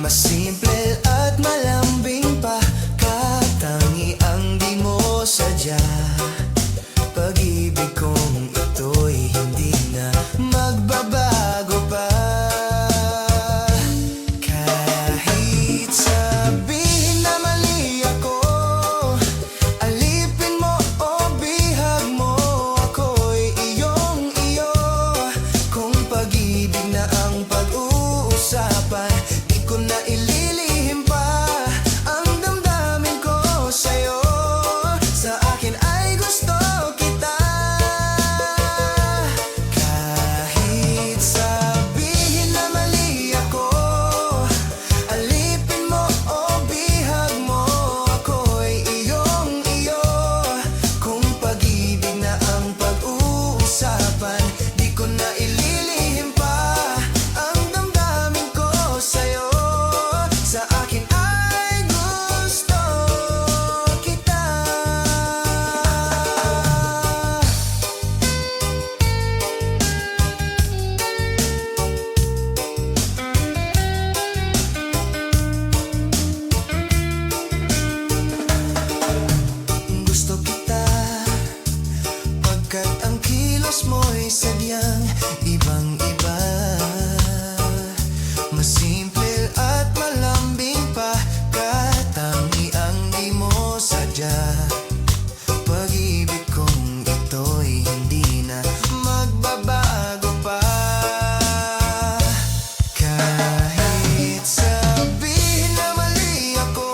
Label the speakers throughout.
Speaker 1: Mas simple at malambing pa, katangi ang di mo sadya. Pag-ibig kong ito'y hindi na magbabago pa. Kahit sabihin na mali ako, alipin mo o bihag mo, ako'y iyong iyo. Kung pag-ibig na ang pag-uusapan, di ko na ililihim pa ang damdamin ko sa'yo. Sa akin ay gusto kita. Kahit sabihin na mali ako, alipin mo o bihag mo, ako'y iyong iyo. Kung pag-ibig na ang pag-uusapan, di ko na ililihim pa ang damdamin ko sa'yo. Sa akin ay gusto kita. Gusto kita pagkat ang kilos mo'y sadyang ibang-iba. Mas simple at malambing pa, katangi ang di mo sadya. Pag-ibig kong ito'y hindi na magbabago pa. Kahit sabihin na mali ako,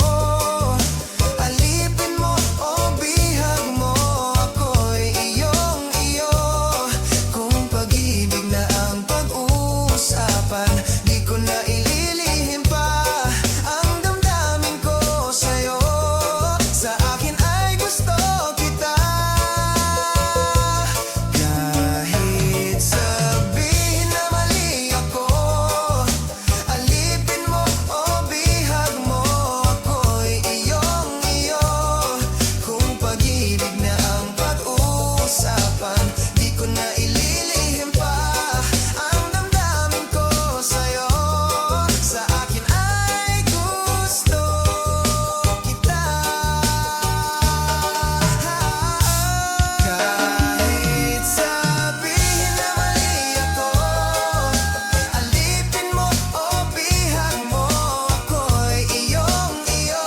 Speaker 1: alipin mo o bihag mo, ako'y iyong iyo. Kung pag-ibig na ang pag-uusapan, di ko na ililihim pa ang damdamin ko sa'yo. Sa akin ay gusto kita. Kahit sabihin na mali ako, alipin mo o bihag mo, ako'y iyong iyo. Kung pag-ibig na ang pag-uusapan, di ko na ililihim pa ang damdamin ko sa'yo. Sa akin ay gusto kita. Kahit sabihin na mali ako, alipin mo o bihag mo, ako'y iyong iyo.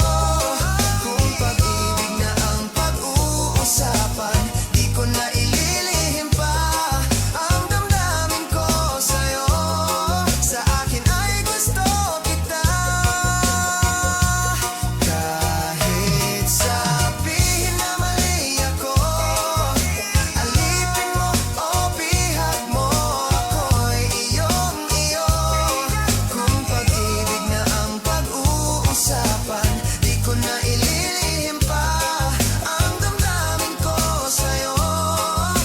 Speaker 1: Kung pag-ibig na ang pag-uusapan, di ko na ililihim pa ang damdamin ko sa'yo. Sa akin ay gusto kita. Kahit sabihin na mali ako, alipin mo o bihag mo, ako'y iyong iyo. Kung pag-ibig na ang pag-uusapan, di ko na ililihim pa ang damdamin ko sa'yo.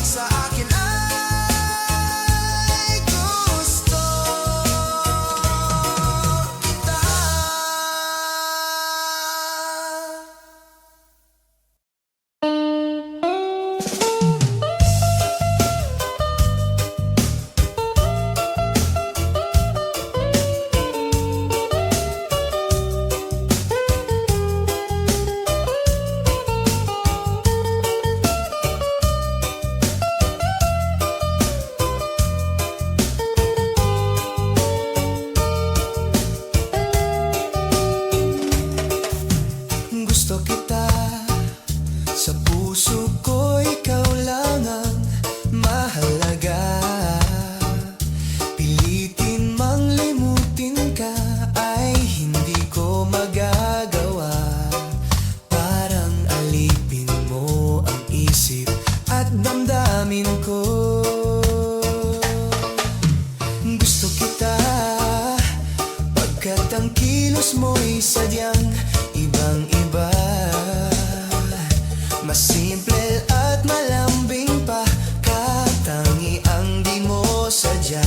Speaker 1: Sa akin ay gusto kita. Gusto kita, sa puso ko ikaw lang ang mahalaga. Pilitin mang limutin ka ay hindi ko magagawa. Parang alipin mo ang isip at damdamin ko. Gusto kita pagkat ang kilos mo'y sadyang ibang-iba. Mas simple at malambing pa, katangi ang di mo sadya.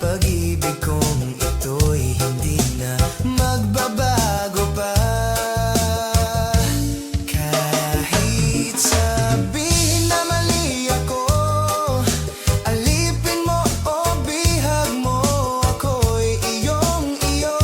Speaker 1: Pag-ibig kong ito'y hindi na magbabago pa. Kahit sabihin na mali ako, alipin mo o bihag mo, ako'y iyong iyo.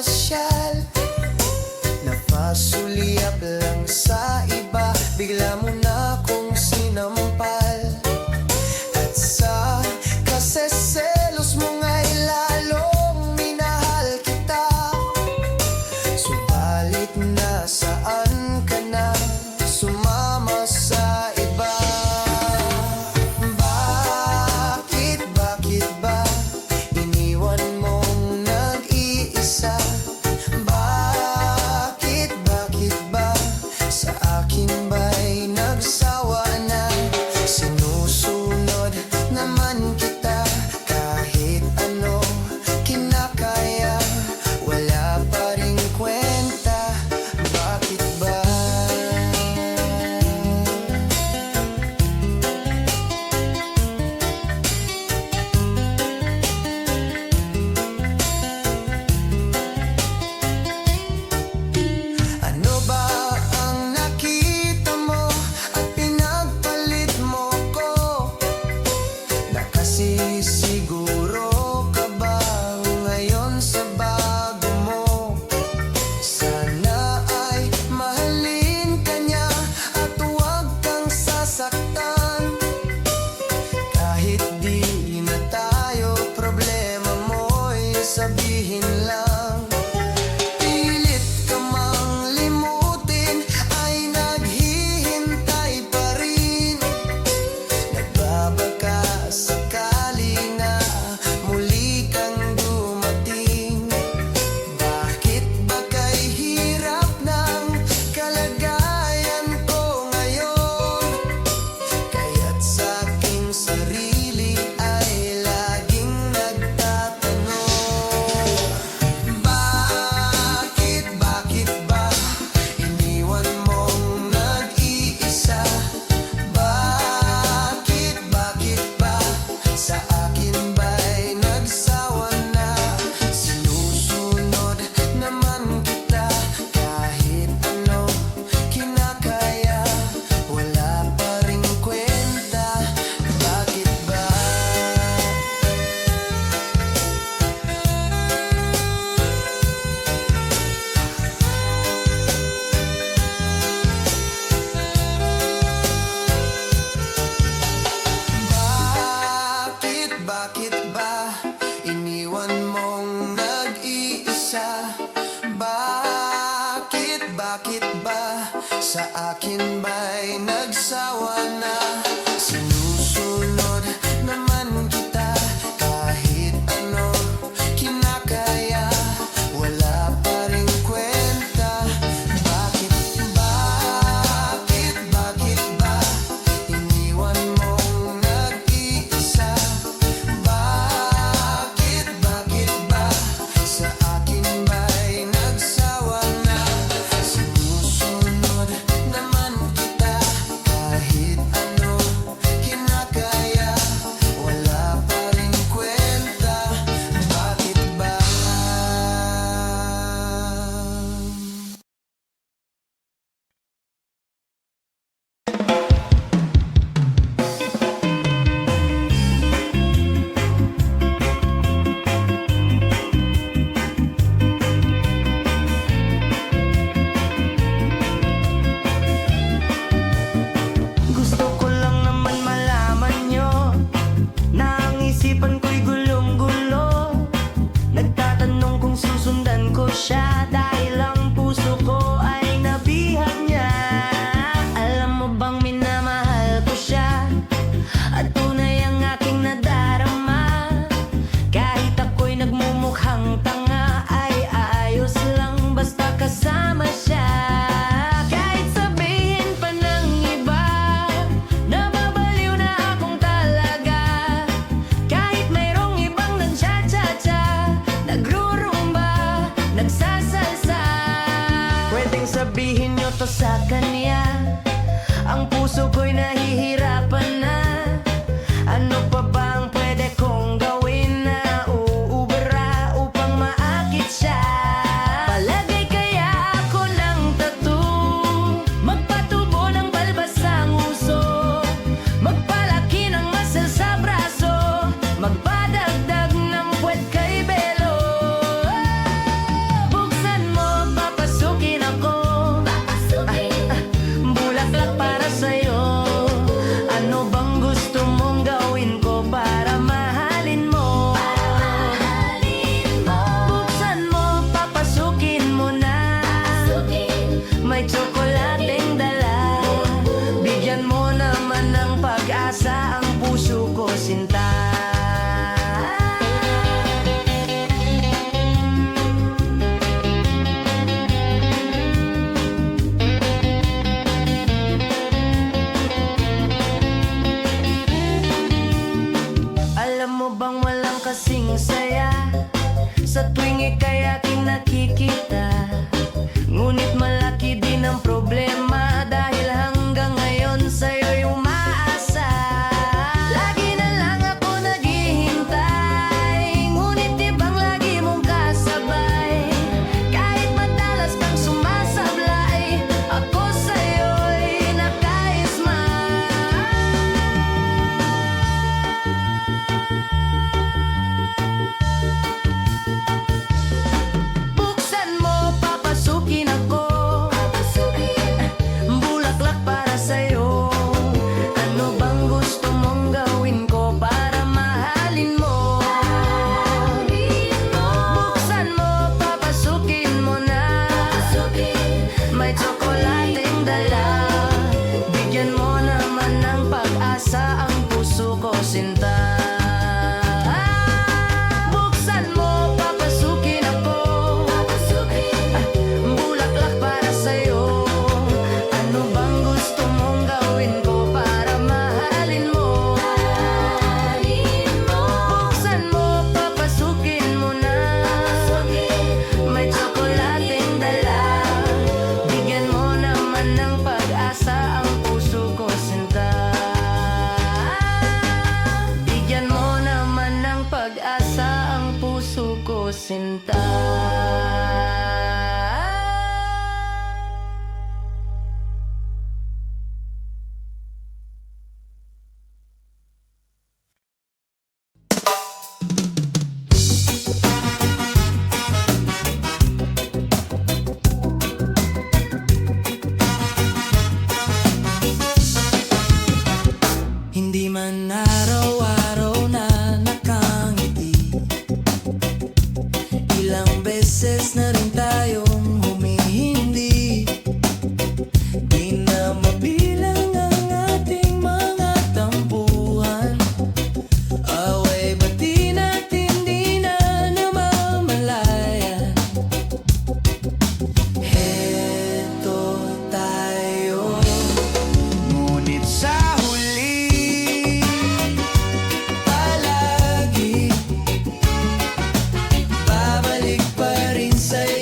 Speaker 1: mamasyal. Napasulyap lang sa iba, bigla mo na kong sinampal. At sa kaseselos mo nga'y lalong minahal kita. Subalit nasaan ka na, sumama sa iba? Bakit ba iniwan mong nag-iisa? Bakit ba sa akin ba'y nagsawa na? Sinusunod naman kita kahit ano kinakaya, wala pa ring kwenta. Bakit ba? Ano ba ang nakita mo at pinagpalit mo ko? Nakasisiguro ka ba ngayon sa bago mo? Sana ay mahalin ka niya at huwag kang sasaktan. Kahit di na tayo, problema mo'y sabihin lang. Pilit ka mang limutin, ay naghihintay pa rin. Nagbabaka sakali na muli kang dumating. Bakit ba kay hirap ng kalagayan ko ngayon? Kaya't sa aking sarili ay laging nagtatanong, bakit ba iniwan mong nag-iisa? Bakit ba sa akin ba'y nagsawa na? Sinusunod naman kita kahit ano kinakaya, wala pa ring kwenta. Bakit ba? Bakit ba iniwan mong nag-iisa? Bakit ba sa akin ba'y nagsawa na? Sinusunod naman kita kahit ano kinakaya, wala pa ring kwenta. Bakit ba iniwan mong nag-iisa? Bakit ba sa akin ba'y nagsawa na? Sinusunod naman kita kahit ano kinakaya, wala pa ring kwenta. Bakit ba? Gusto ko lang naman malaman nyo na ang isipan ko'y gulong-gulo. Nagtatanong kung susundan ko siya dahil ang puso ko ay nabihag niya. Alam mo bang minamahal ko siya at tunay ang aking nadarama? Kahit ako'y nagmumukhang tanga, ay ayos lang basta kasama siya. Kahit sabihin pa ng iba, nababaliw na akong talaga. Kahit mayroong ibang nagcha-cha-cha, nagrurumba, nagsasalsa, pwedeng sabihin nyo to sa kanya. Ang puso ko'y nahihirapan na. Ano pa ba ang pwede kong gawin na uubra upang maakit siya? Palagay kaya ako ng tattoo, magpatubo ng balbasang uso, magpalaki ng muscle sa braso, magpadagdag ng puwet kay Belo.
Speaker 2: kay aking nakikita. Ngunit malaki din ang problema dahil hanggang ngayon sa'yo'y umaasa. Lagi na lang ako naghihintay, ngunit ibang lagi mong kasabay. Kahit madalas kang sumasablay, ako sa'yo'y nakaisma. Buksan mo, papasukin ako. Bulaklak para sa'yo. Ano bang gusto mong gawin ko para mahalin mo? Buksan mo, papasukin mo na. May tsokolating dala. Bigyan mo naman ng pag-asa ang puso ko, sinta. Buksan mo, papasukin ako. Bulaklak para sa'yo. Ano bang gusto mong gawin ko para mahalin mo? Buksan mo, papasukin mo na. May tsokolating dala. Bigyan mo naman ng pag-asa ang puso ko, sinta. Bigyan mo naman ng pag-asa ang puso ko, sinta.
Speaker 1: Hindi man araw-araw na nakangiti, ilang beses na rin tayong humihindi. Di na mabilang ang ating mga tampuhan. Away bati natin di na namamalayan. Heto tayo, ngunit sa huli palagi babalik pa rin sa'yo.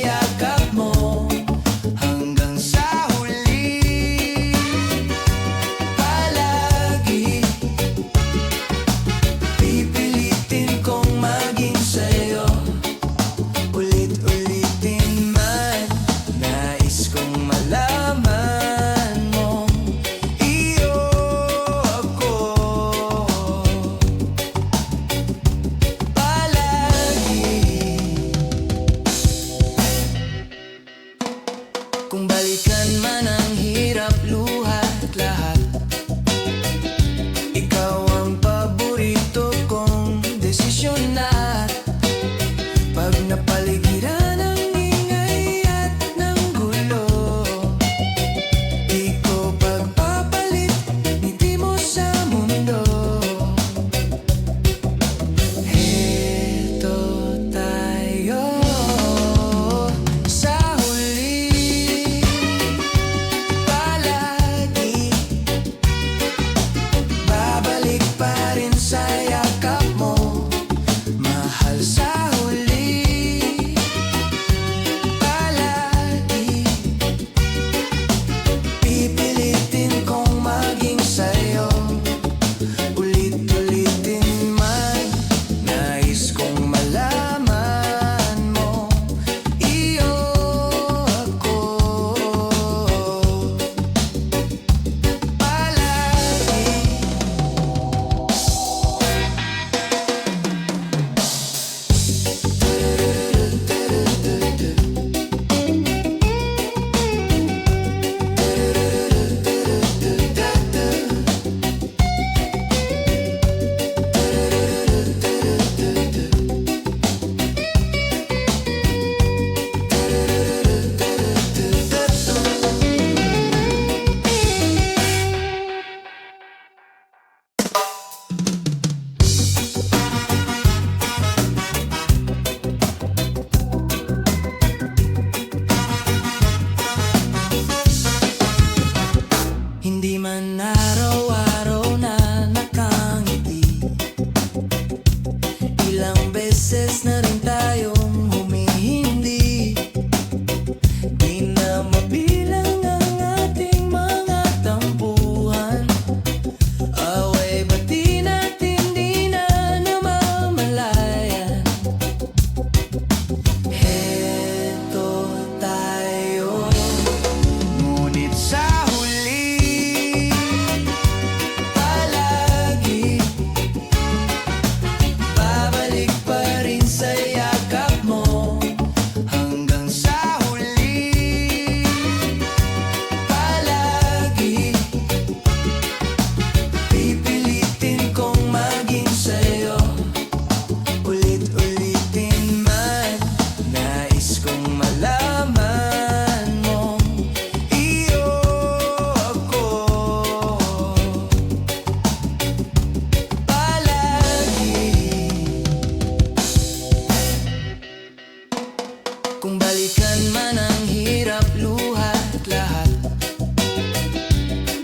Speaker 1: Kung balikan man ang hirap, luhat lahat,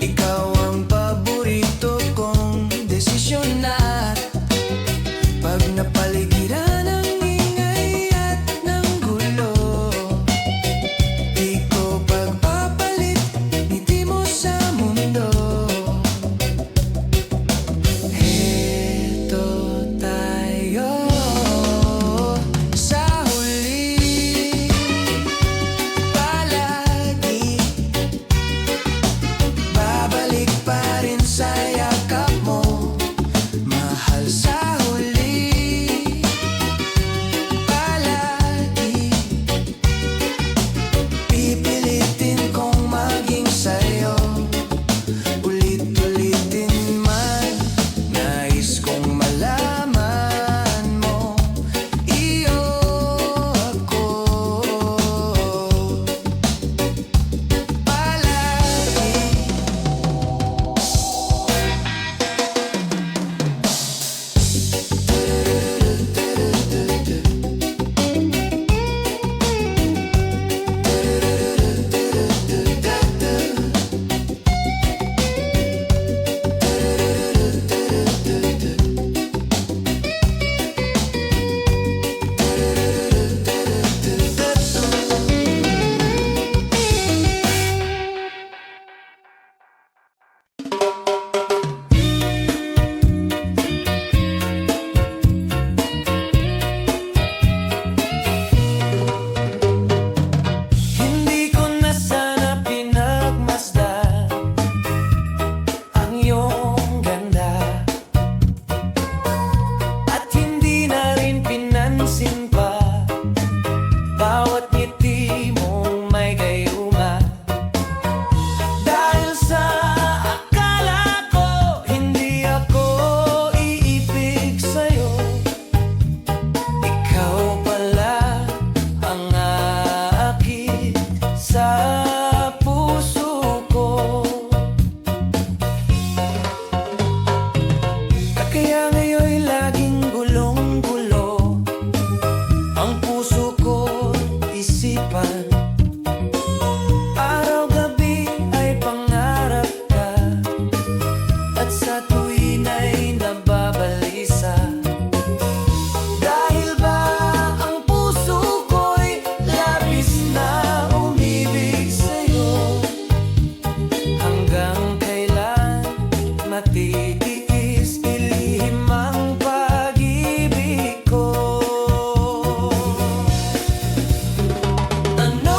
Speaker 1: ikaw ang paborito kong desisyon na. Pag napaligiran ng ingay at ng gulo, di ko pagpapalit, ngiti mo sa mundo. Heto tayo sa huli, palagi babalik pa rin sa yakap mo, mahal sa huli, palagi pipilitin kong maging sa'yo. Ulit-ulitin man, nais kong malaman mo, iyo ako, palagi. Hindi ko na sana pinagmasdan ang iyong ganda, at hindi na rin pinansin pa bawat ngiti mong may gayuma. Dahil sa akala ko hindi ako iibig sa'yo, ikaw pala ang aakit sa puso ko. Kaya ngayon'y laging gulong-gulo ang puso ko, isipan. Araw-gabi ay pangarap ka, at sa tuwin ay nababalisa. Dahil ba ang puso ko'y labis na umibig sa'yo? Hanggang kailan matitiis ilihim ang pag-ibig ko? Ano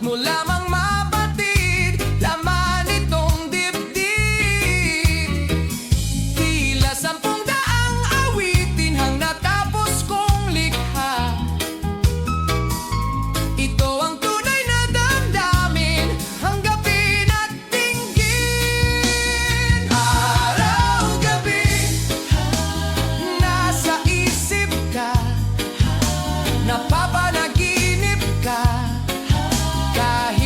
Speaker 1: mo lamang mapatid, laman itong dibdib. Tila 10,000 awitin hang natapos kong likha. Ito ang tunay na damdamin, hanggapin at dinggin. Araw-gabi, nasa isip ka, napapanaginip ka. Kahit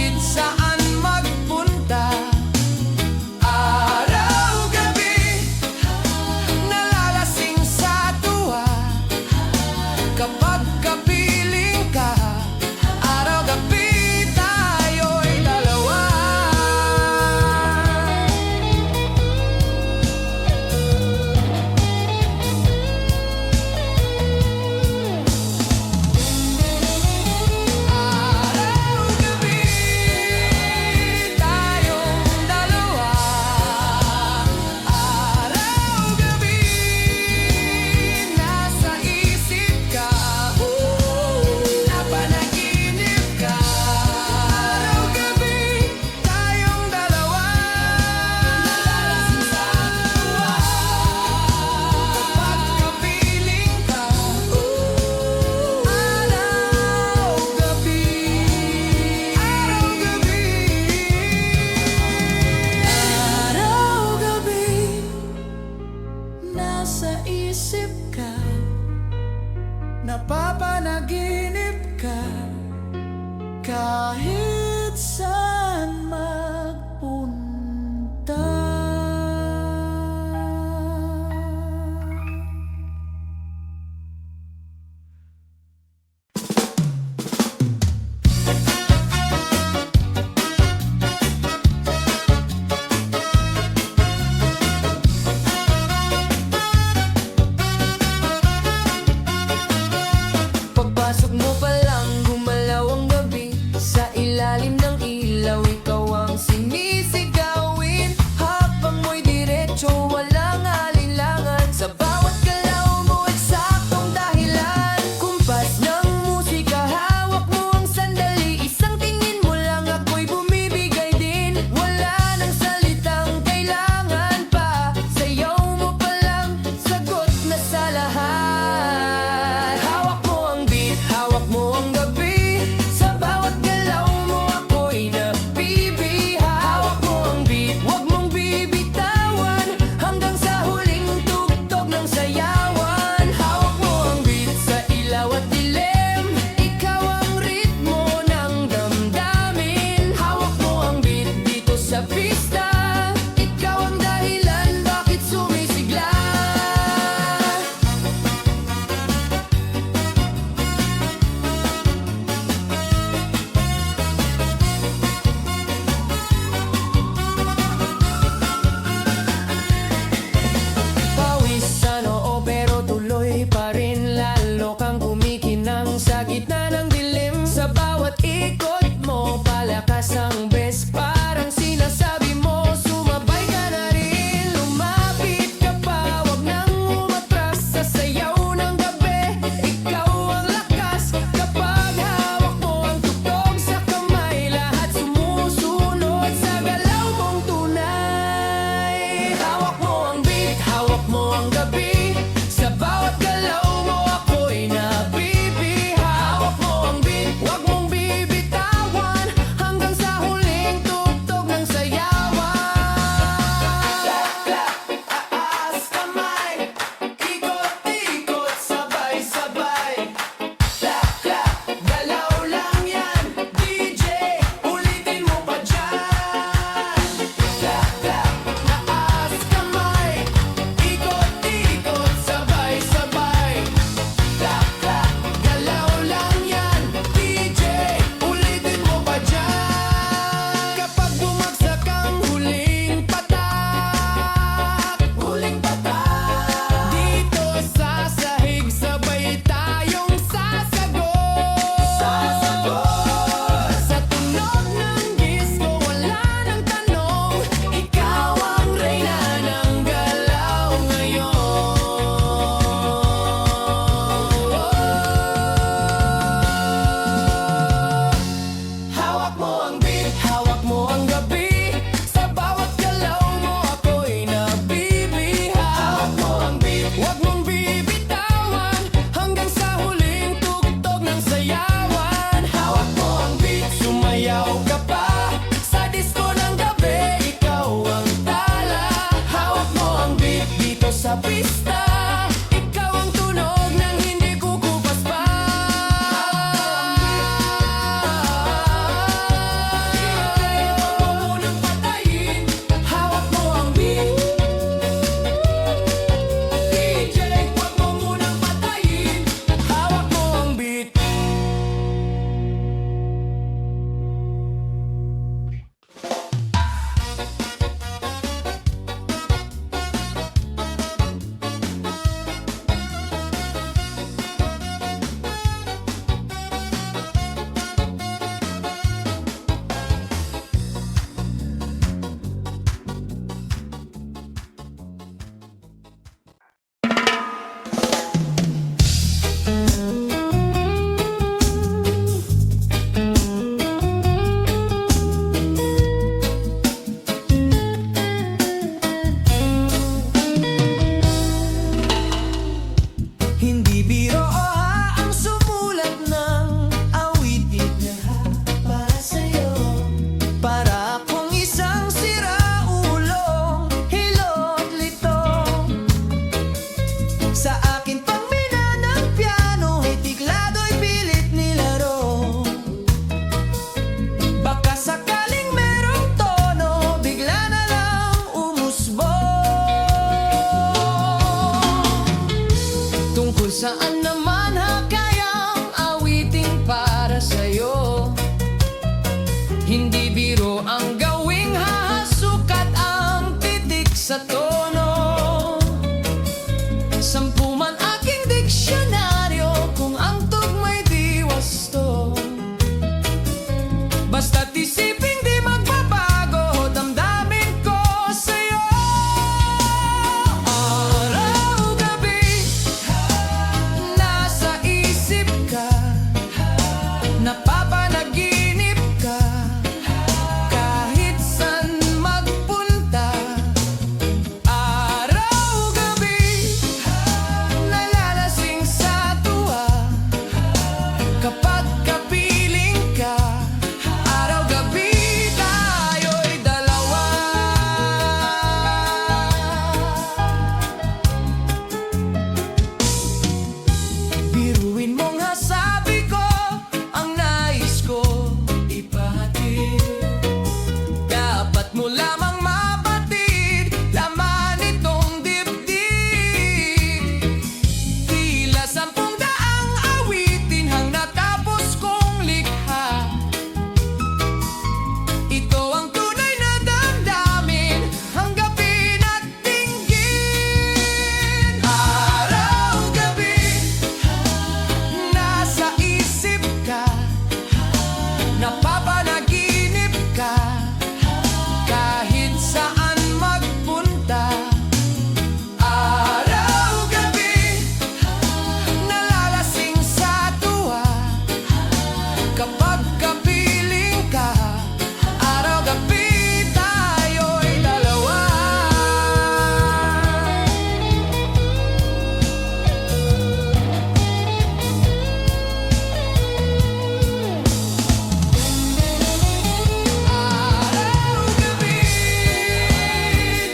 Speaker 1: Hawak mo ang beat, hawak mo ang gabi. Sa bawat galaw mo ako'y nabibiha. Hawak mo ang beat, huwag mong bibitawan hanggang sa huling tugtog ng sayawan. Hawak mo ang beat, sumayaw ka pa sa disco ng gabi, ikaw ang tala. Hawak mo ang beat dito sa pista, ikaw ang tunog ng hindi kukupas pa. Huwag mo munang patayin, hawak mo ang beat. DJ, huwag mo munang patayin, hawak mo ang beat. Hindi biro ang sumulat ng awitin na para sa'yo. Para akong isang siraulong hilot lito. Sa akin pang mina ng piano ay tiklado'y pilit nilaro. Baka sakaling merong tono, bigla na lang umusbong. Tungkol saan naman kayang awiting para sa'yo? Hindi biro ang gawing hahasukat ang titik sa tono. Sampu man aking diksyonaryo kung ang tugma'y di wasto. Basta't isiping di magbabago damdamin ko sa'yo. Araw-gabi nasa isip ka, napapanaginip ka, kahit saan magpunta. Araw-gabi nalalasing sa tuwa, kapag kapiling ka. Araw-gabi tayo'y dalawa. Biruin mo nga sabi ko, ang nais ko ipahatid. Dapat mo lamang mabatid, laman itong dibdib. Tila 10,000 awitin hang natapos kong likha. Ito ang tunay na damdamin, hanggapin at dinggin. Araw-gabi nasa isip ka, napapanaginip ka, kahit saan magpunta. Araw-gabi nalalasing sa tuwa, kapag kapiling ka. Araw-gabi tayo'y dalawa. Araw-gabi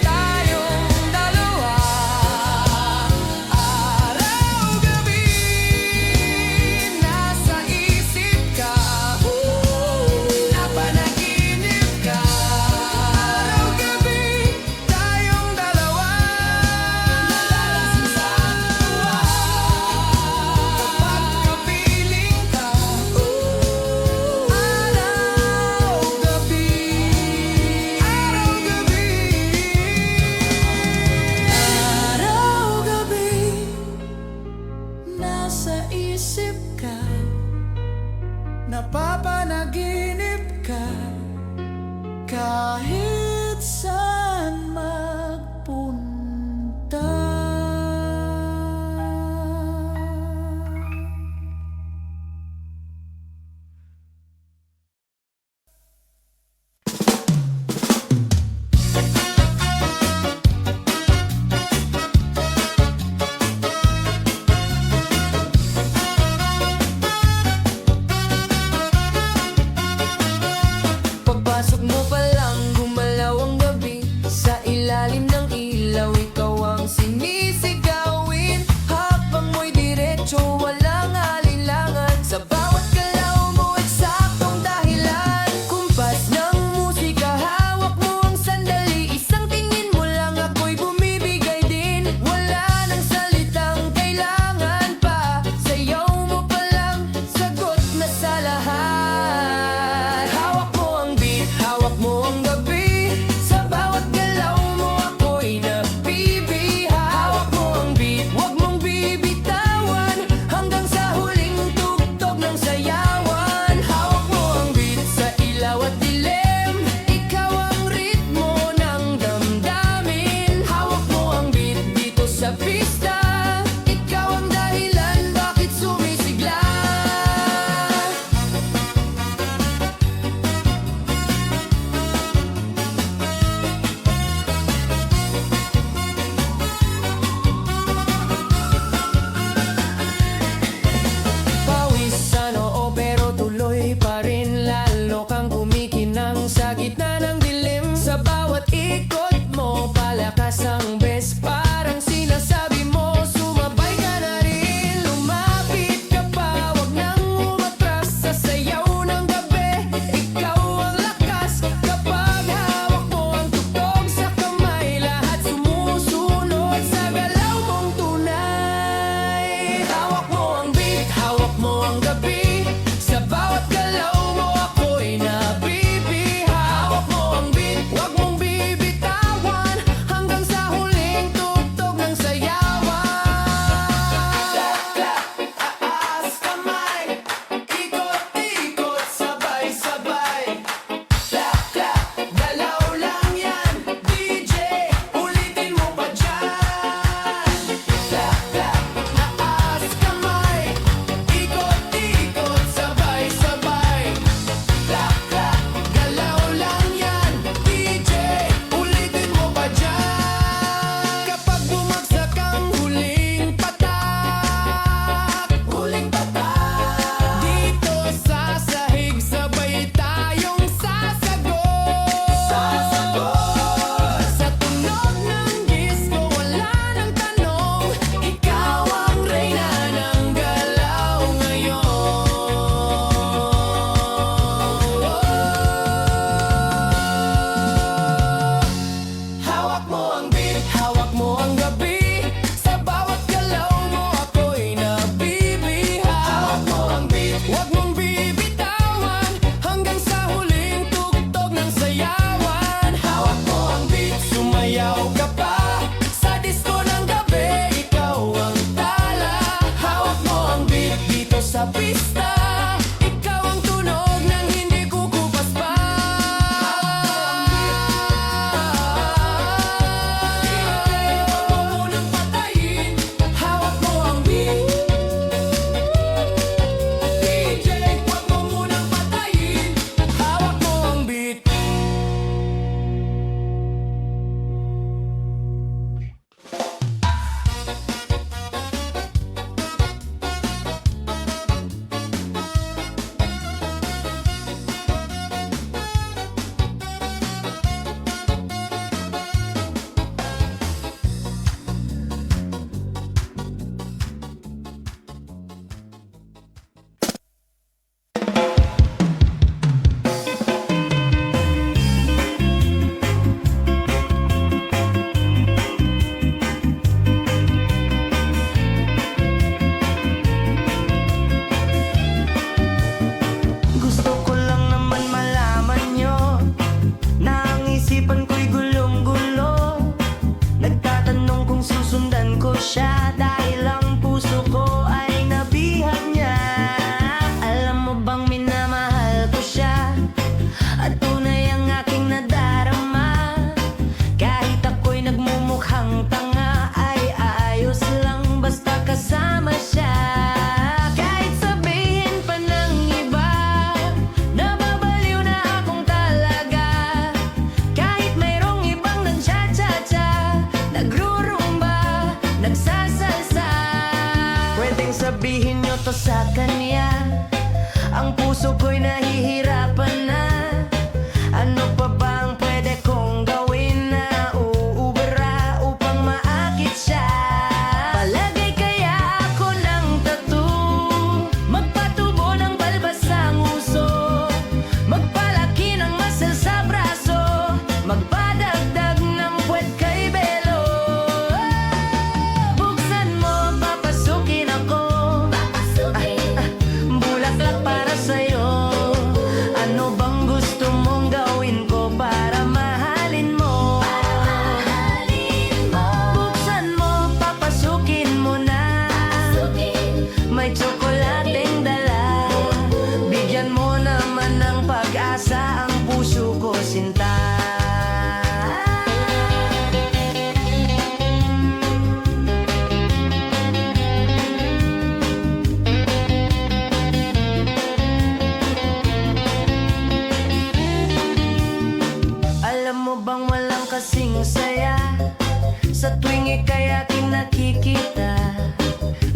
Speaker 1: tayong dalawa. Araw-gabi nasa isip ka, napanaginip ka. Araw-gabi tayong dalawa, nalalasing sa tuwa, kapag kapiling ka. Araw-gabi, araw-gabi nasa isip ka, napapanaginip ka, kahit saan magpunta.
Speaker 2: Pagpasok mo pa lang, gumalaw ang gabi. Sa ilalim ng ilaw, ikaw ang sinisigawin. Habang mo'y diretso, walang alinlangan. Sa bawat galaw mo, eksaktong dahilan. Kumpas ng musika, hawak mo ang sandali. Isang tingin mo lang, ako'y bumibigay din. Wala nang salitang kailangan pa. Sayaw mo pa lang, sagot na sa lahat. Hawak mo ang beat, hawak mo ang gabi. Sa bawat galaw mo, ako'y nabibiha. Hawak mo ang beat, huwag mong bibitawan. Hanggang sa huling tugtog ng sayawan. Hawak mo ang beat sa ilaw at dilim. Ikaw ang ritmo ng damdamin. Hawak mo ang beat dito sa pista. Ikaw ang dahilan bakit sumisigla. Pawis sa noo pero tuloy pa rin. Lalo kang kumikinang sa gitna ng dilim. Sa bawat ikot mo, palakas ang best. Parang sinasabi mo, sumabay ka na rin. Lumapit ka pa, wag nang umatras. Sa sayaw ng gabi, ikaw ang lakas. Kapag hawak mo ang tugtog sa kamay, lahat sumusunod sa galaw mong tunay. Hawak mo ang beat, hawak mo ang gabi. Sa bawat galaw mo, ako'y nabibiha. Hawak mo ang beat, huwag mong bibitawan. Hanggang sa huling tugtog ng sayawan. Clap, clap, taas kamay. Ikot-ikot, sabay-sabay. Clap, clap, galaw lang yan. DJ, ulitin mo pa dyan. Clap, clap, taas kamay. Ikot-ikot, sabay-sabay. Clap, clap, galaw lang yan. DJ, ulitin mo pa dyan. Kapag bumagsak ang huling patak, dito sa sahig, sabay tayong sasagot. Sa tunog ng disco, wala nang tanong. Ikaw ang reyna ng galaw ngayon. Hawak mo ang beat, hawak mo ang gabi. Sa bawat galaw mo, ako'y nabibiha. Hawak mo ang beat, huwag mong bibitawan. Hanggang sa huling tugtog ng sayawan. Hawak mo ang beat, sumayaw ka pa. Sa disco ng gabi, ikaw ang tala. Hawak mo ang beat dito sa pista. Ikaw ang tunog ng hindi kukupas pa. Huwag mo munang patayin. Hawak mo ang beat. DJ, huwag mo munang patayin. Hawak mo ang beat. Gusto ko lang naman malaman nyo na ang isipan ko'y gulong-gulo. Nagtatanong kung susundan ko siya dahil ang puso ko ay nabihag niya. Alam mo bang minamahal ko siya at tunay ang aking nadarama. Kahit ako'y nagmumukhang tanga, ay ayos lang basta kasama siya. Kahit sabihin pa ng iba, nababaliw na akong talaga. Kahit mayroong ibang nag-cha-cha-cha, nagrurumba, nagsasalsa. Pwedeng sabihin nyo to sa kanya, ang puso ko'y nahihirapan na. Ano gusto mong gawin ko para mahalin mo? Buksan mo, papasukin mo na. May tsokolating dala. Bigyan mo naman ng pag-asa ang puso ko, sinta. Alam mo bang walang kasing saya sa tuwing ika'y aking nakikita?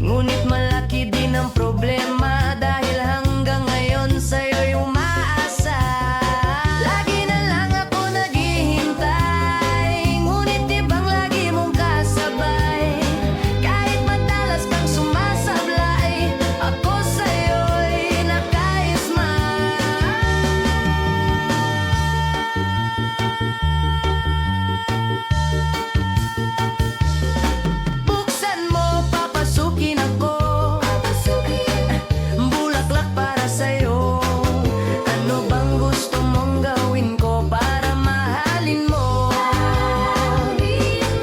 Speaker 2: Ngunit malaki din ang problema dahil hanggang ngayon sa'yo'y umaasa. Lagi na lang ako naghihintay, ngunit ibang lagi mong kasabay. Kahit madalas kang sumasablay, ako sa'yo'y nakaisma. Buksan mo, papasukin ako. Bulaklak para sa'yo. Ano bang gusto mong gawin ko para mahalin mo?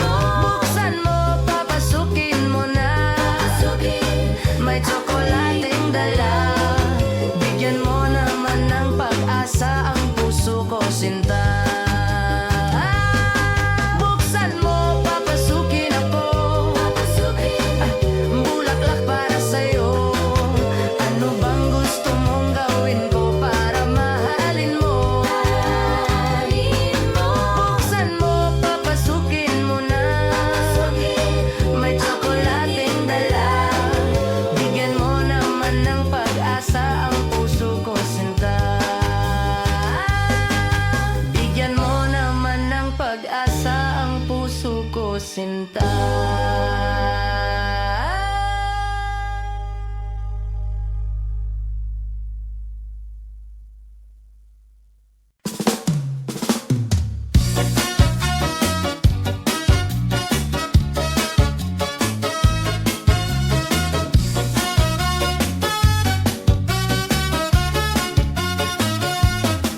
Speaker 2: Buksan mo, papasukin mo na. May tsokolating dala. Bigyan mo naman ng pag-asa ang puso ko, sinta. Buksan mo, papasukin ako. Bulaklak para sa'yo. Ano bang gusto mong gawin ko para mahalin mo? Buksan mo, papasukin mo na. May tsokolating dala. Bigyan mo naman ng pag-asa ang puso ko, sinta. Bigyan mo naman ng pag-asa ang puso ko, sinta.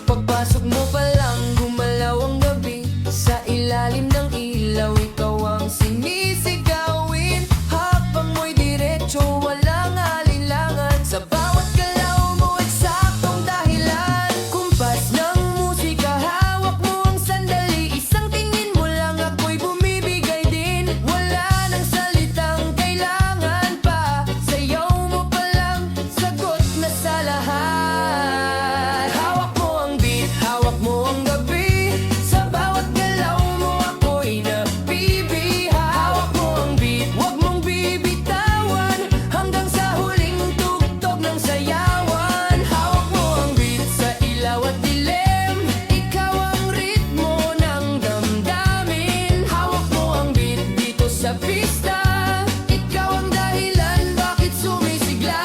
Speaker 2: Pagpasok mo pa lang, gumalaw ang gabi. Sa ilalim ng ilaw, ikaw ang sinisigawin. Habang mo'y diretso, walang alinlangan. Sa bawat galaw mo, eksaktong dahilan. Kumpas ng musika, hawak mo ang sandali. Isang tingin mo lang, ako'y bumibigay din. Wala nang salitang kailangan pa. Sayaw mo pa lang, sagot na sa lahat. Hawak mo ang beat, hawak mo ang gabi. Sa bawat galaw mo, ako'y nabibiha. Hawak mo ang beat, wag mong bibitawan. Hanggang sa huling tugtog ng sayawan. Hawak mo ang beat sa ilaw at dilim. Ikaw ang ritmo ng damdamin. Hawak mo ang beat dito sa pista. Ikaw ang dahilan bakit sumisigla.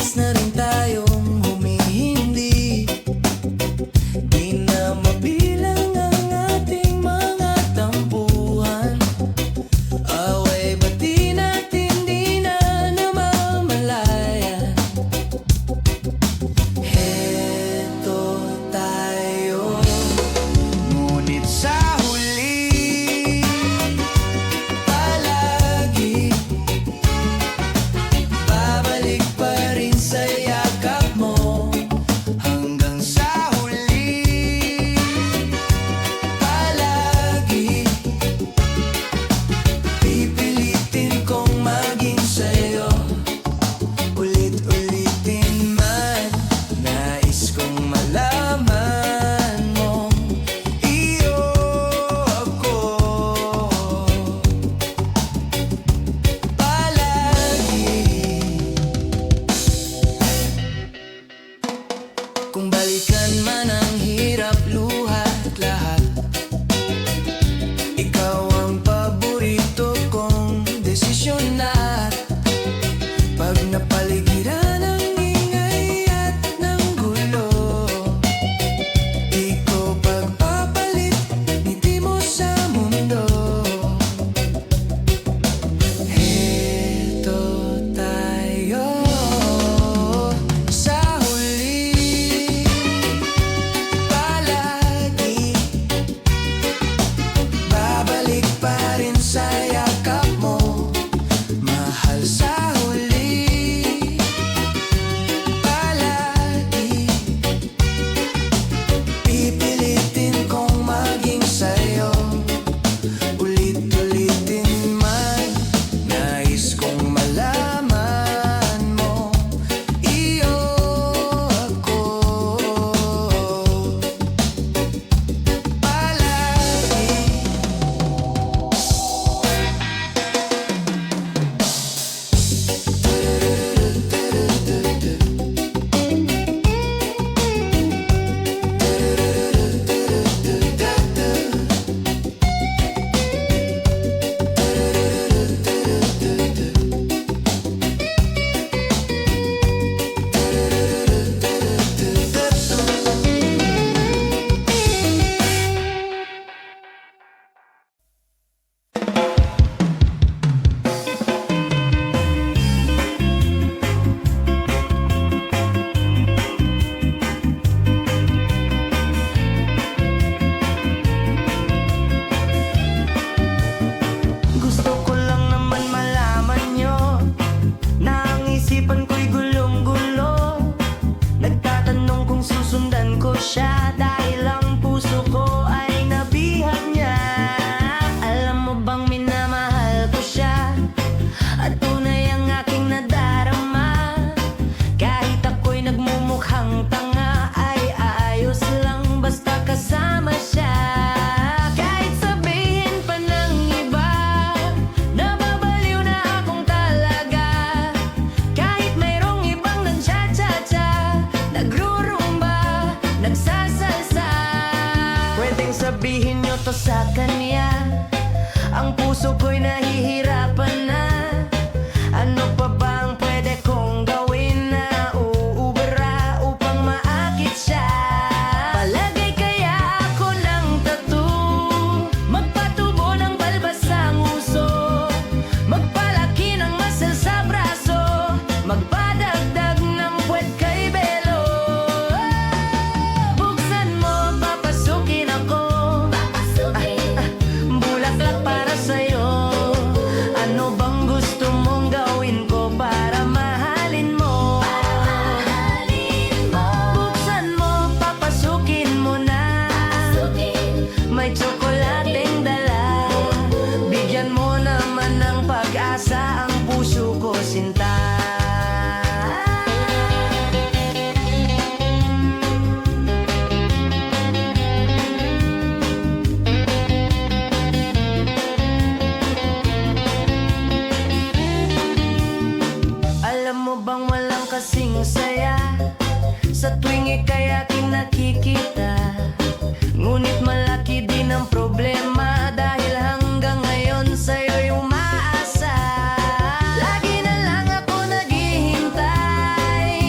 Speaker 1: Madalas na rin tayong humihindi, di na mabilang ang ating mga tampuhan. Away bati natin di na namamalayan. Heto tayo, ngunit sa huli palagi babalik pa rin sa yakap mo. Hanggang sa huli palagi pipilitin kong maging sa'yo. Ulit-ulitin man, nais kong malaman mo, iyo ako palagi. Kung balikan man ang hirap, luhat lahat, ikaw ang paborito kong desisyon. At pag napaligiran ng ingay at ng gulo, di ko pagpapalit, ngiti mo sa mundo. Heto tayo sa huli palagi babalik pa rin sa yakap mo. Mahal sa huli palagi pipilitin kong maging sa'yo. Ulit-ulitin man, nais kong malaman mo, iyo ako palagi. Gusto ko lang naman malaman nyo na ang isipan ko'y gulong-gulo. Nagtatanong kung susundan ko siya dahil ang puso ko ay nabihag niya. Alam mo bang minamahal ko siya at tunay ang aking nadarama. Kahit ako'y nagmumukhang tanga ay ayos lang basta kasama siya. Kahit sabihin pa ng iba, nababaliw na akong talaga. Kahit mayroong ibang nagcha-cha-cha, nagrurumba, nagsasalsa, pwedeng sabihin nyo to sa kanya. Ang puso ko'y nahihirapan na. Ano pa ba ang pwede kong gawin na uubra upang maakit siya? Palagay kaya ako ng tattoo, magpatubo ng balbas sa nguso, magpalaki ng muscle sa braso, magpadagdag ng puwet kay belo. Buksan mo, papasukin ako, bulaklak para sa'yo. Ano bang gusto mong gawin ko para mahalin mo? Buksan mo, papasukin mo na, may tsokolateng dala. Bigyan mo naman ng pag-asa ang puso ko, sinta. Alam mo bang walang kasing saya sa tuwing ika'y aking nakikita? Ngunit malaki din ang problema dahil hanggang ngayon sa'yo'y umaasa. Lagi na lang ako naghihintay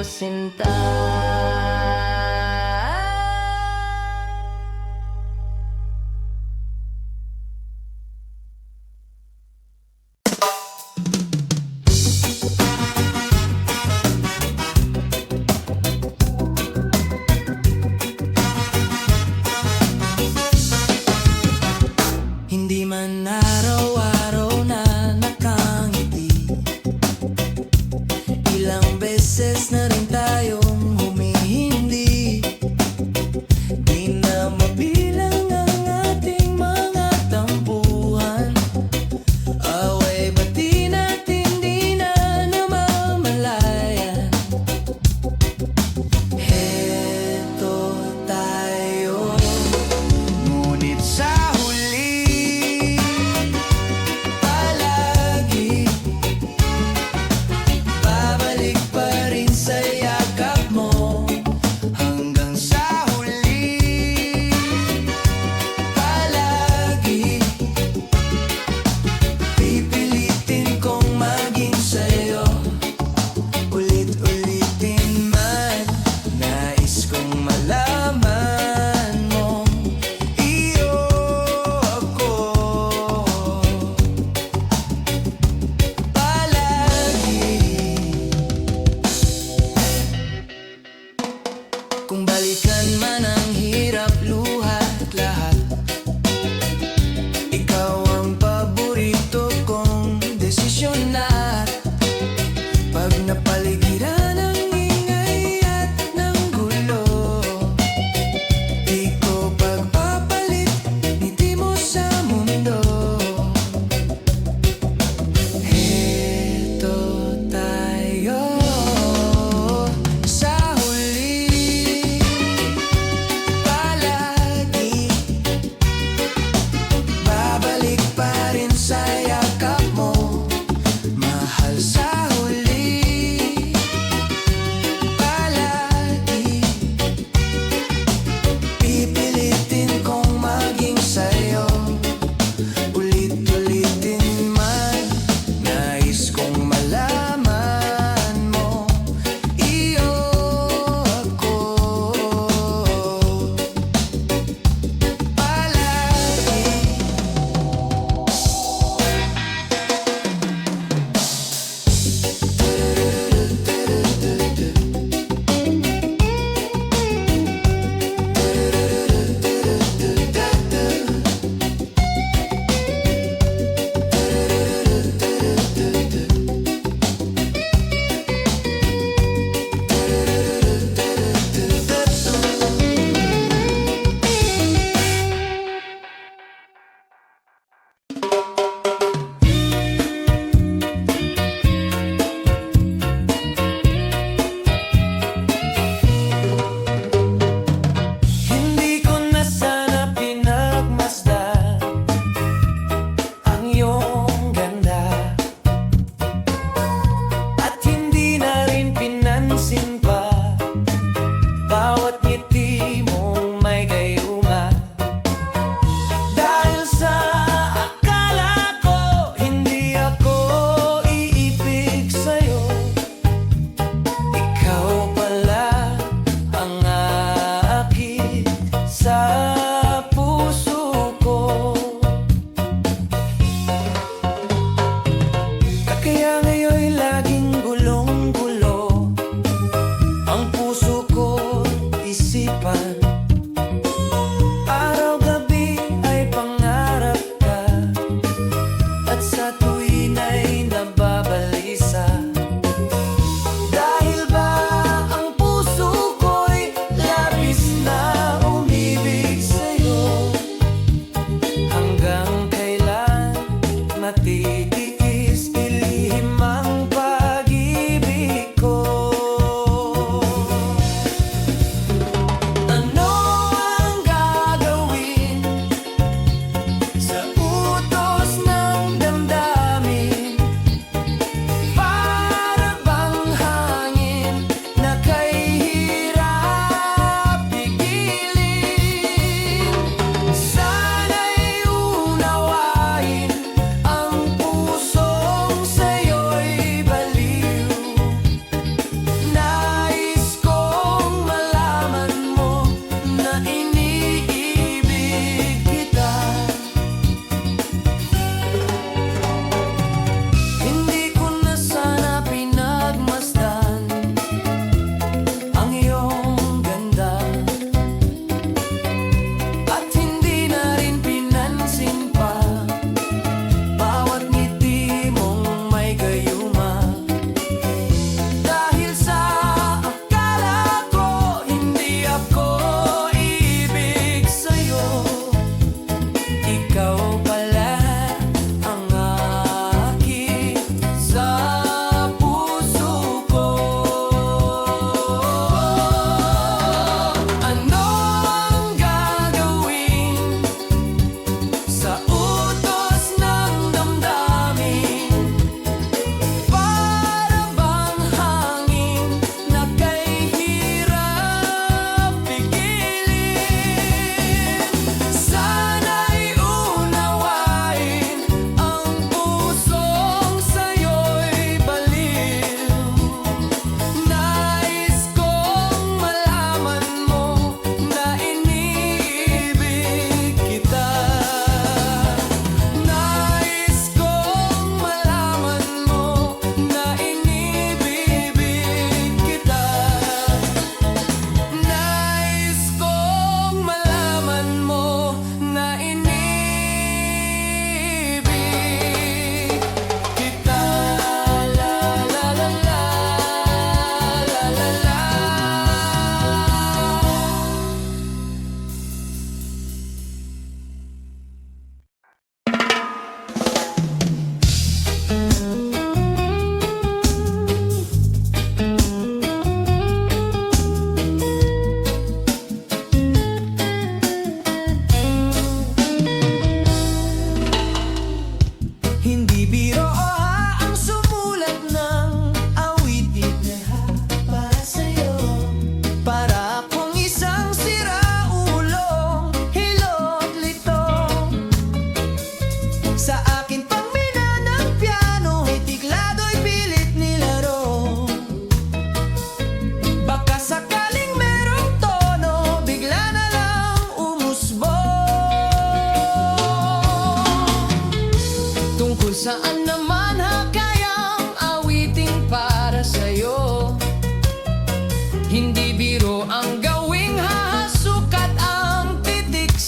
Speaker 2: sinta.
Speaker 1: Hindi man araw-araw na nakangiti, ilang beses na rin tayong humihindi.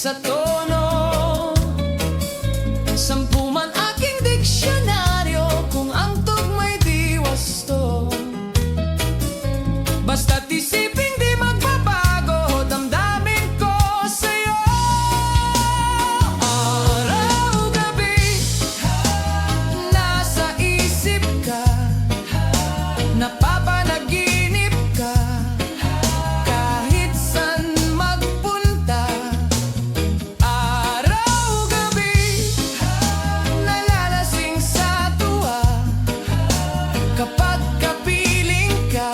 Speaker 1: sa tono. Sampu man aking diksyonaryo, kung ang tugma'y di wasto. Basta't isiping di magbabago, damdamin ko sa'yo. Araw-gabi, nasa isip ka, napapanaginip ka, kahit san magpunta. Araw-gabi, nalalasing sa tuwa, kapag kapiling ka.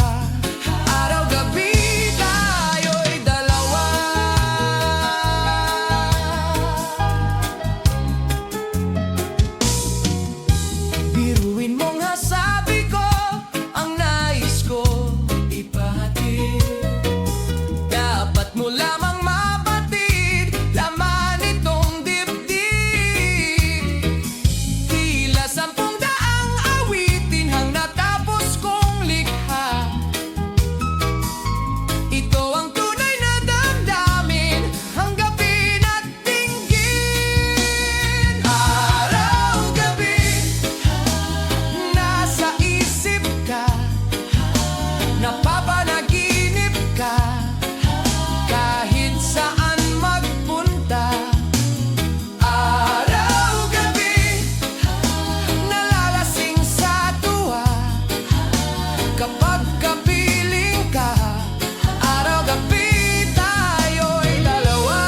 Speaker 1: Araw-gabi, tayo'y dalawa. Biruin mo nga, sabi ko, ang nais ko ipahatid. Dapat mo lamang mapatid, laman itong dibdib. Tila 10,000 awitin hang natapos kong likha. Ito ang tunay na damdamin, hanggapin at dinggin. Araw-gabi, nasa isip ka, napapanaginip ka, kahit saan magpunta. Araw-gabi, nalalasing sa tuwa, kapag kapiling ka. Araw-gabi, tayo'y dalawa.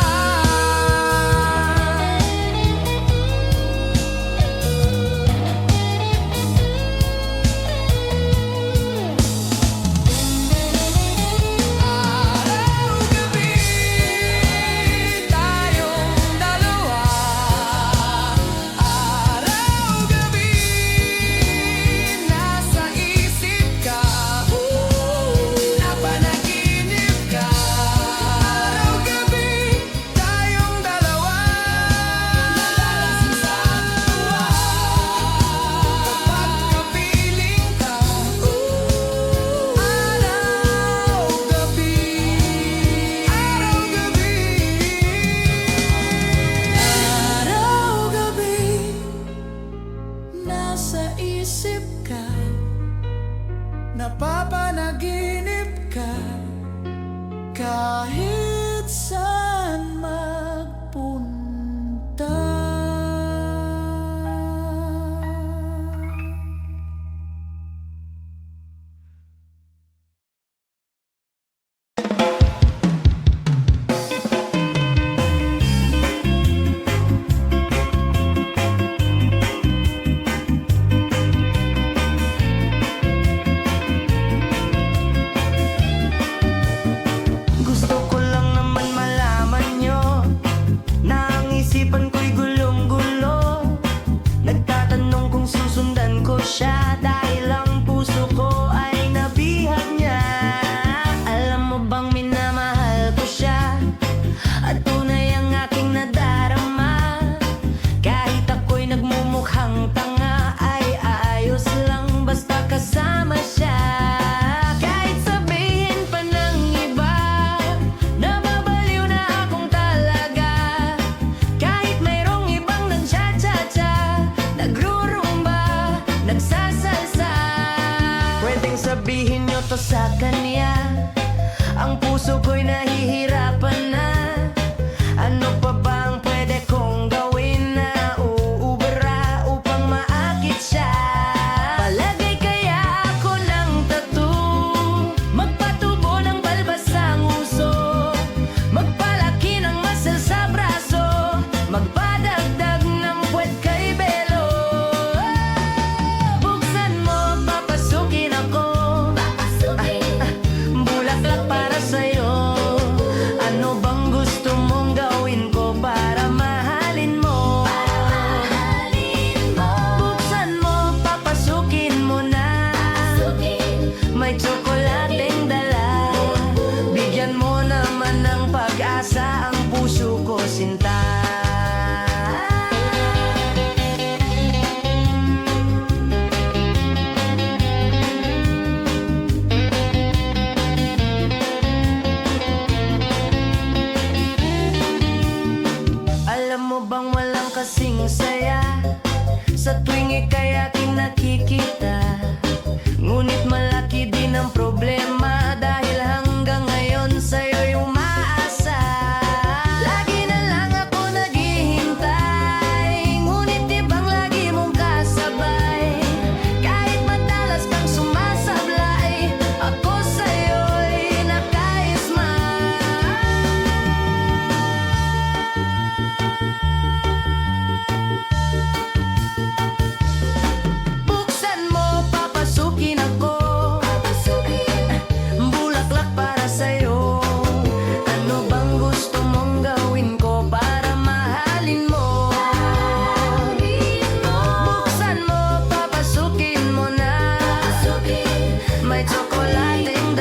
Speaker 1: Araw-gabi, tayong dalawa. Araw-gabi, nasa isip ka, napanaginip ka. Araw-gabi, tayong dalawa. Nalalasing sa tuwa, kapag kapiling ka. Araw-gabi, araw-gabi, nasa isip ka, napapanaginip ka, kahit saan magpunta.
Speaker 2: Gusto ko lang naman malaman nyo na ang isipan ko'y gulong-gulo. Nagtatanong kung susundan ko siya dahil ang puso ko ay nabihag niya. Alam mo bang minamahal ko siya at tunay ang aking nadarama. Kahit ako'y nagmumukhang tanga ay ayos lang basta kasama siya. Kahit sabihin pa ng iba, nababaliw na akong talaga. Kahit mayroong ibang nagcha-cha-cha, nagrurumba, nagsasalsa. Pwedeng sabihin nyo to sa kanya, ang puso ko'y nahihirapan na. Ano pa ba ang pwede kong gawin na uubra upang maakit siya? Palagay kaya ako ng tattoo, magpatubo ng balbas ang uso, magpalaki ng muscle sa braso, magpadagdag ng puwet kay belo. Buksan mo, papasukin ako, bulaklak para sa'yo. Ano bang gusto mong gawin ko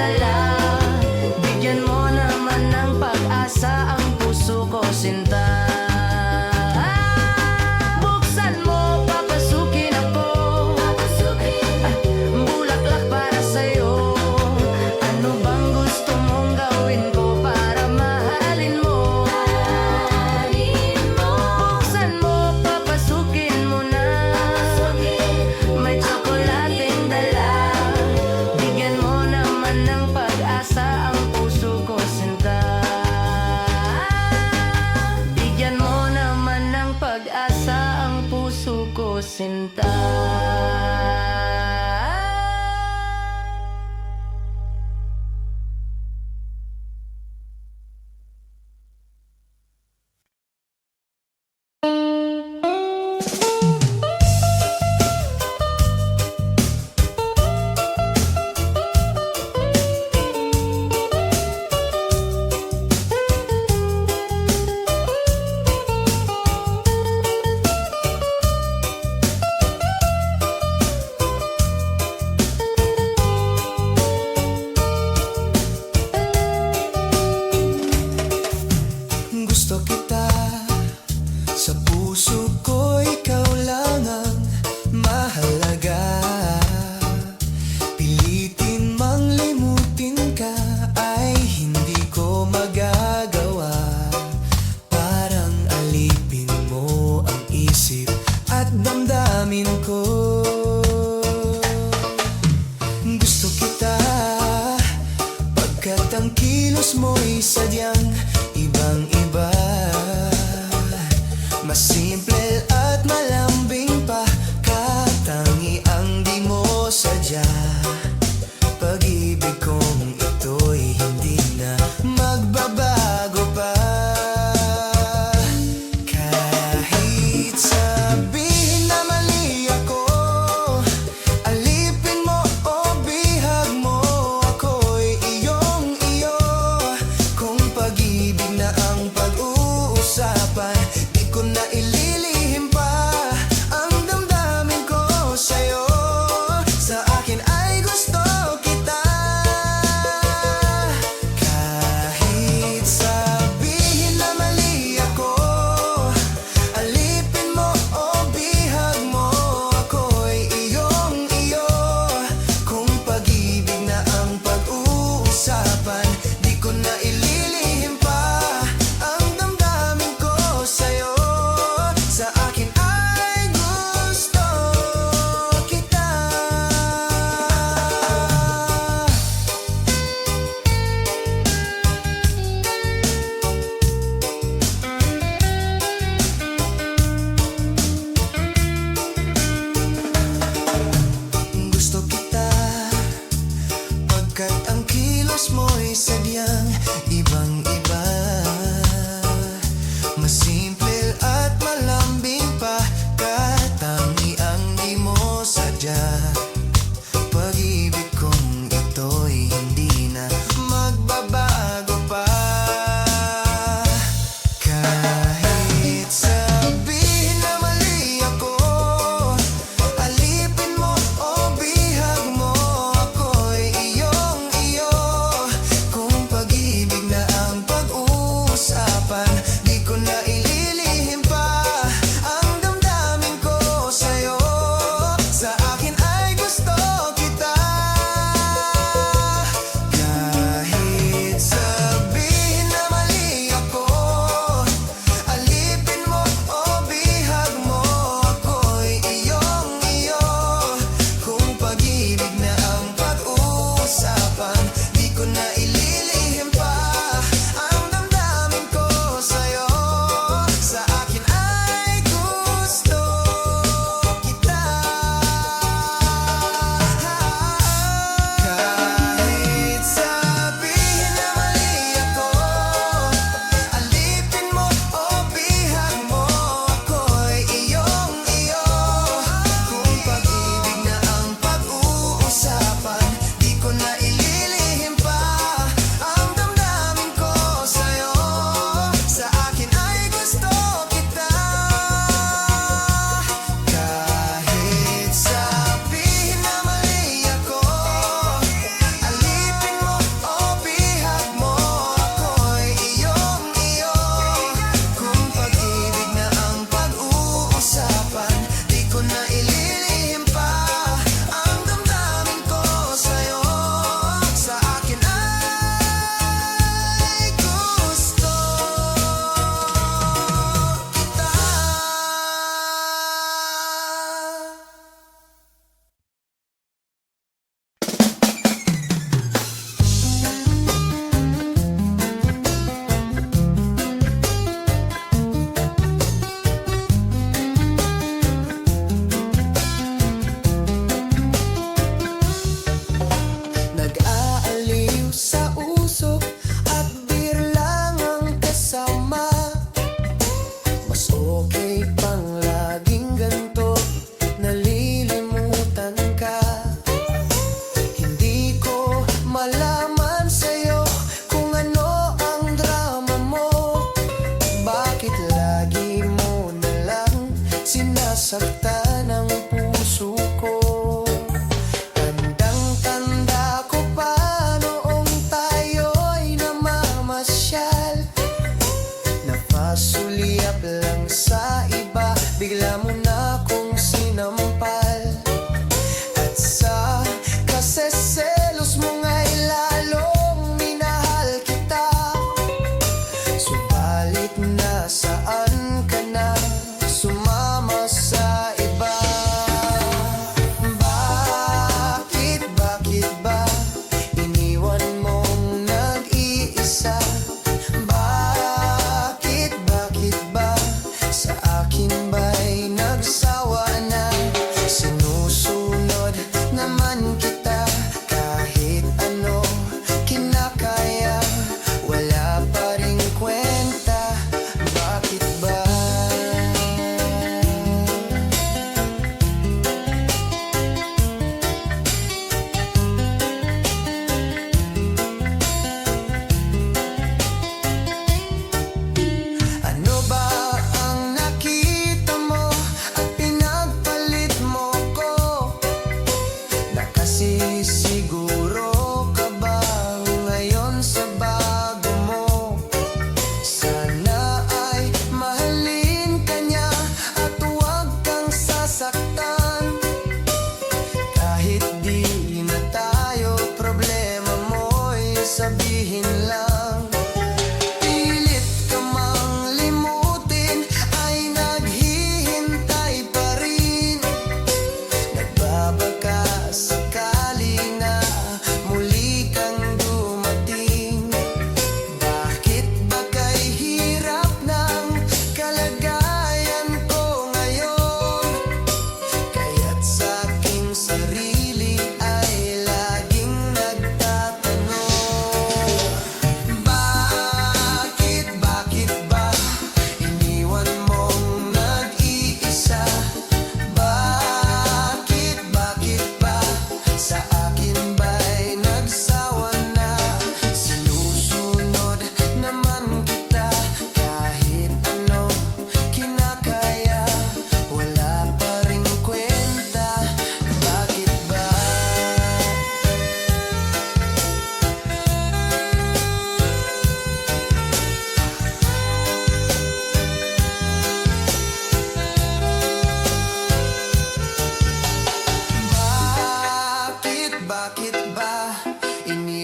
Speaker 2: dala. Bigyan mo naman ng pag-asa ang puso ko, sinta. Buksan mo, papasukin ako. Bulaklak para sa'yo. Ano bang gusto mong gawin ko para mahalin mo? Buksan mo, papasukin mo na. May tsokolating dala. Bigyan mo naman ng pag-asa ang puso ko, sinta. Bigyan mo naman ng pag-asa ang puso ko, sinta.
Speaker 1: Gusto kita, sa puso ko ikaw lang ang mahalaga. Pilitin mang limutin ka ay hindi ko magagawa. Parang alipin mo ang isip at damdamin ko. Gusto kita, pagkat ang kilos mo'y sadyang ibang-iba. Mas simple at malambing pa, katangi ang di mo sadya. Pag-ibig kong ito'y hindi na magbabago pa. Kahit sabihin na mali ako, alipin mo o bihag mo, ako'y iyong-iyo. Kung pag-ibig na ang pag-uusapan, di ko na ililihim pa ang damdamin ko sa'yo. Sa akin ay gusto kita. Kahit sabihin na mali ako, alipin mo o bihag mo, ako'y iyong-iyo. Kung pag-ibig na ang pag-uusapan, di ko na ililihim pa ang damdamin ko sa'yo. Sa akin ay gusto kita. Gusto kita, pagkat ang kilos mo'y sadyang ibang-iba. Mas simple at malambing pa, katangi ang di mo sadya. Pag-ibig kong ito'y hindi na magbabago pa. Kahit sabihin na mali ako, alipin mo o bihag mo, ako'y iyong-iyo. Kung pag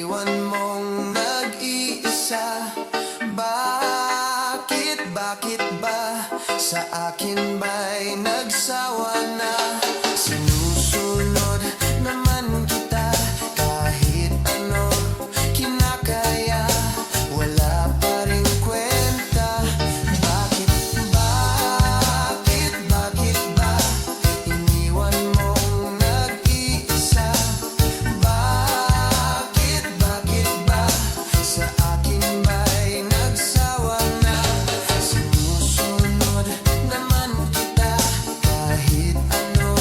Speaker 1: iniwan mong nag-iisa? Bakit ba sa akin ba'y nagsawa na? Sinusunod naman kita kahit ano kinakaya, wala pa rin kwenta. Bakit ba iniwan mong nag-iisa? Bakit ba sa akin ba'y nagsawa na? Sinusunod naman kita kahit ano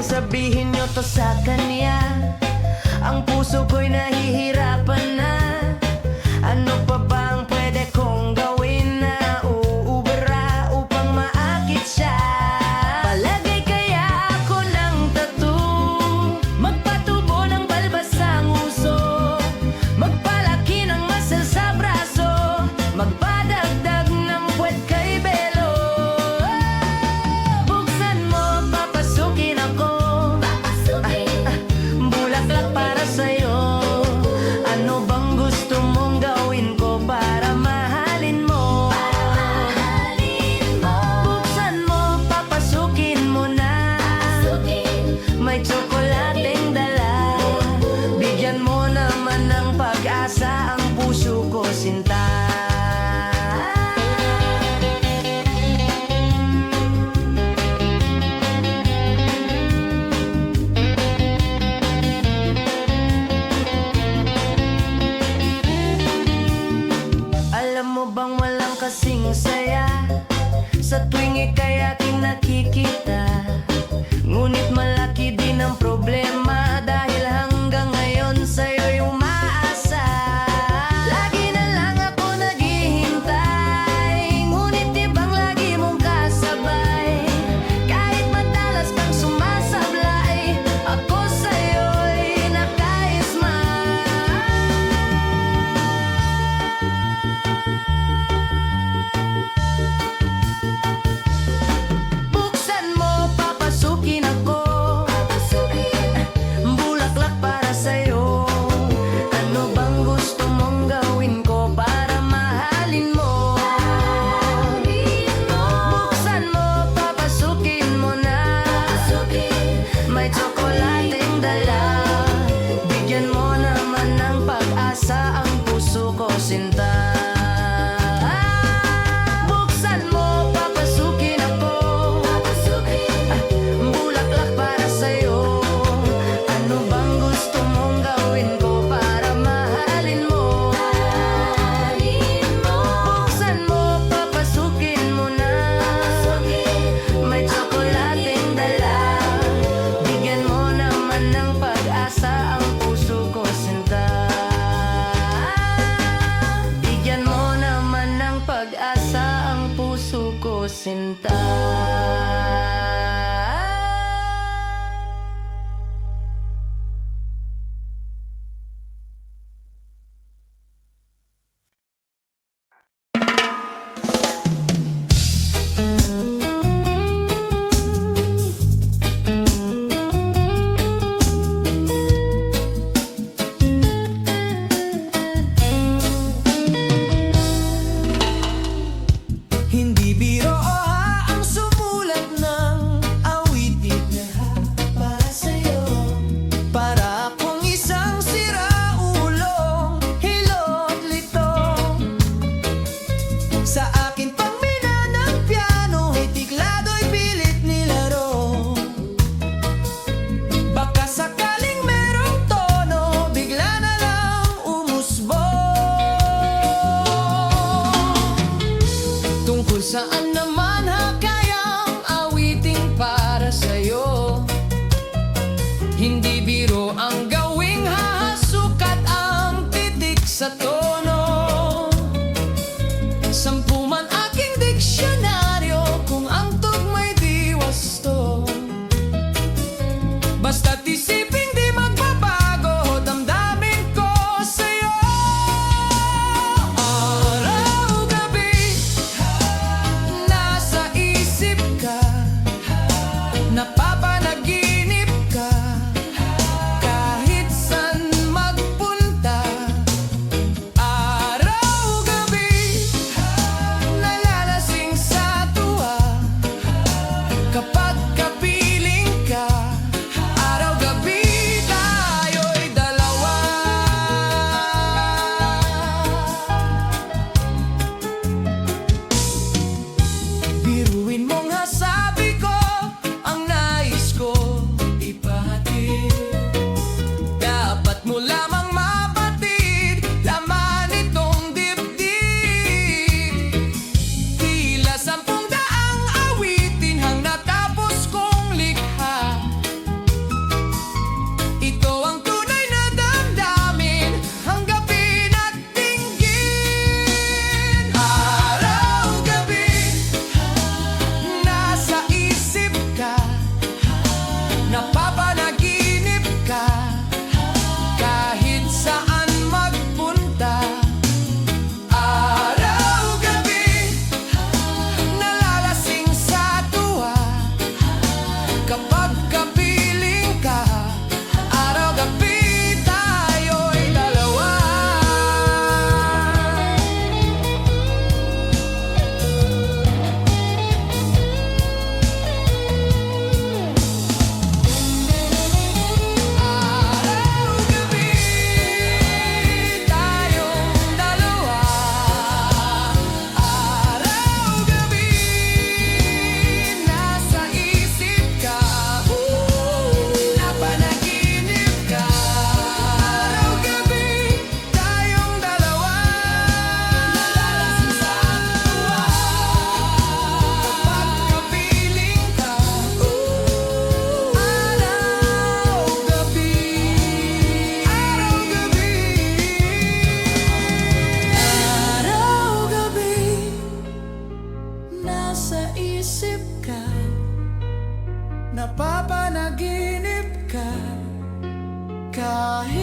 Speaker 2: sabihin nyo to sa kanya. Ang puso ko'y nahihirapan na. Ano pa ba ang pwede kong gawin na uubra upang maakit siya? Palagay kaya ako ng tattoo, magpatubo ng balbas ang uso, magpalaki ng muscle sa braso, magpadagdag ng puwet kay Belo. Buksan mo, papasukin ako, bulaklak para sa'yo. Ano bang gusto mong gawin ko para mahalin mo? Buksan mo, papasukin mo na, may tsokolateng dala. Bigyan mo naman ng pag-asa ang puso ko, sinta. Alam mo bang walang kasing saya sa tuwing ika'y aking nakikita? Ngunit malaki din ang problema dahil hanggang ngayon sa'yo'y umaasa. Lagi na lang ako naghihintay, ngunit di bang lagi mong kasabay? Kahit madalas kang sumasablay, ako sa'yo'y nakaisma. Buksan mo, papasukin ako, bulaklak para sa'yo. Ano bang gusto mong gawin ko para mahalin mo? Buksan mo, papasukin mo na, may tsokolateng dala. Bigyan mo naman ng pag-asa ang puso ko, sinta. Buksan mo, papasukin ako, bulaklak para sa'yo. Ano bang gusto mong gawin ko para mahalin mo? Buksan mo, papasukin mo na, may tsokolateng dala. Bigyan mo naman ng pag-asa ang puso ko, sinta. Bigyan mo naman ng pag-asa ang puso ko, sinta.
Speaker 1: Hindi biro ang sumulat ng awitin para sa'yo. Para akong isang siraulong hilot lito. Sa akin pang ng piano, tiklado'y pilit nilaro. Baka sakaling merong tono, bigla na lang umusbong. Tungkol saan naman kayang awiting para sa'yo? Hindi biro ang gawing hahasukat ang titik sa tono. Sampu man aking diksyonaryo kung ang tugma'y di wasto. Basta't isiping di magbabago, damdamin ko sa'yo. Araw-gabi, nasa isip ka, napapanaginip ka. Kahit saan magpunta, Napapanaginip ka kahit saan magpunta. Araw-gabi nalalasing sa tuwa. Kapag kapiling ka, araw-gabi tayo'y dalawa. Araw-gabi tayong dalawa. Araw-gabi nasa isip ka. Napanaginip ka. Araw-gabi tayong dalawa. Nalalasing sa tuwa. Kapag kapiling ka. Araw-gabi. Araw-gabi nasa isip ka. Napapanaginip ka kahit